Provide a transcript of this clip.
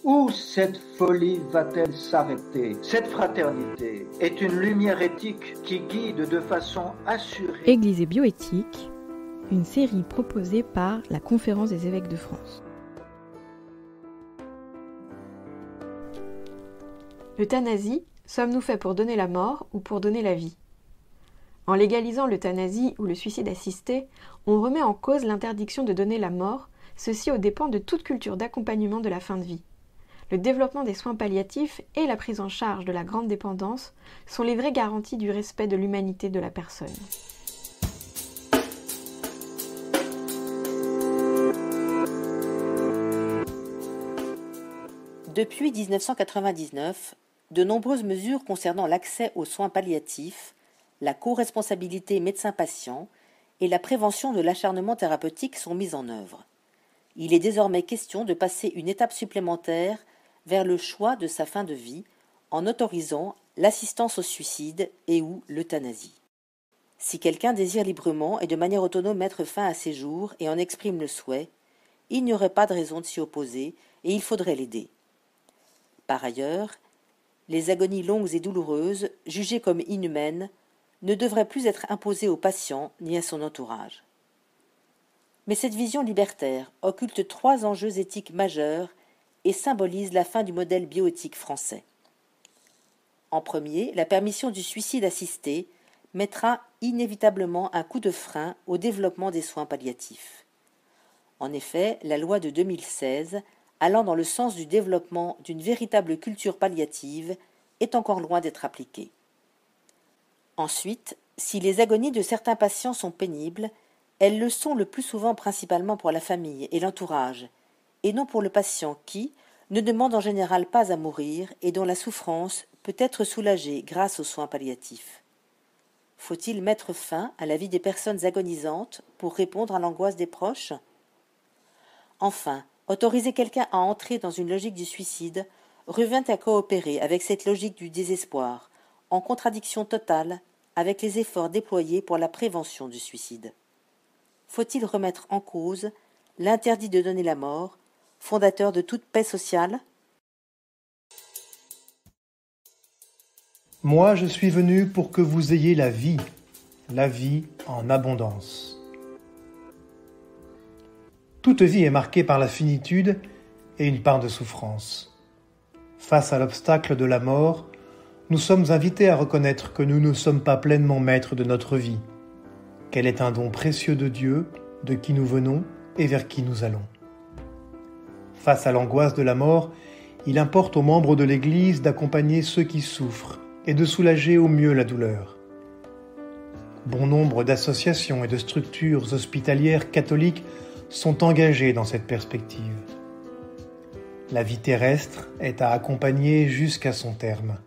Où cette folie va-t-elle s'arrêter? Cette fraternité est une lumière éthique qui guide de façon assurée. Église et bioéthique, une série proposée par la Conférence des évêques de France. L'euthanasie, sommes-nous faits pour donner la mort ou pour donner la vie? En légalisant l'euthanasie ou le suicide assisté, on remet en cause l'interdiction de donner la mort, ceci aux dépens de toute culture d'accompagnement de la fin de vie. Le développement des soins palliatifs et la prise en charge de la grande dépendance sont les vraies garanties du respect de l'humanité de la personne. Depuis 1999, de nombreuses mesures concernant l'accès aux soins palliatifs, la co-responsabilité médecin-patient et la prévention de l'acharnement thérapeutique sont mises en œuvre. Il est désormais question de passer une étape supplémentaire vers le choix de sa fin de vie en autorisant l'assistance au suicide et ou l'euthanasie. Si quelqu'un désire librement et de manière autonome mettre fin à ses jours et en exprime le souhait, il n'y aurait pas de raison de s'y opposer et il faudrait l'aider. Par ailleurs, les agonies longues et douloureuses, jugées comme inhumaines, ne devraient plus être imposées au patient ni à son entourage. Mais cette vision libertaire occulte 3 enjeux éthiques majeurs et symbolise la fin du modèle bioéthique français. En premier, la permission du suicide assisté mettra inévitablement un coup de frein au développement des soins palliatifs. En effet, la loi de 2016, allant dans le sens du développement d'une véritable culture palliative, est encore loin d'être appliquée. Ensuite, si les agonies de certains patients sont pénibles, elles le sont le plus souvent principalement pour la famille et l'entourage, et non pour le patient qui ne demande en général pas à mourir et dont la souffrance peut être soulagée grâce aux soins palliatifs. Faut-il mettre fin à la vie des personnes agonisantes pour répondre à l'angoisse des proches? Enfin, autoriser quelqu'un à entrer dans une logique du suicide revient à coopérer avec cette logique du désespoir, en contradiction totale avec les efforts déployés pour la prévention du suicide. Faut-il remettre en cause l'interdit de donner la mort, fondateur de toute paix sociale? Moi, je suis venu pour que vous ayez la vie en abondance. Toute vie est marquée par la finitude et une part de souffrance. Face à l'obstacle de la mort, nous sommes invités à reconnaître que nous ne sommes pas pleinement maîtres de notre vie, qu'elle est un don précieux de Dieu, de qui nous venons et vers qui nous allons. Face à l'angoisse de la mort, il importe aux membres de l'Église d'accompagner ceux qui souffrent et de soulager au mieux la douleur. Bon nombre d'associations et de structures hospitalières catholiques sont engagées dans cette perspective. La vie terrestre est à accompagner jusqu'à son terme.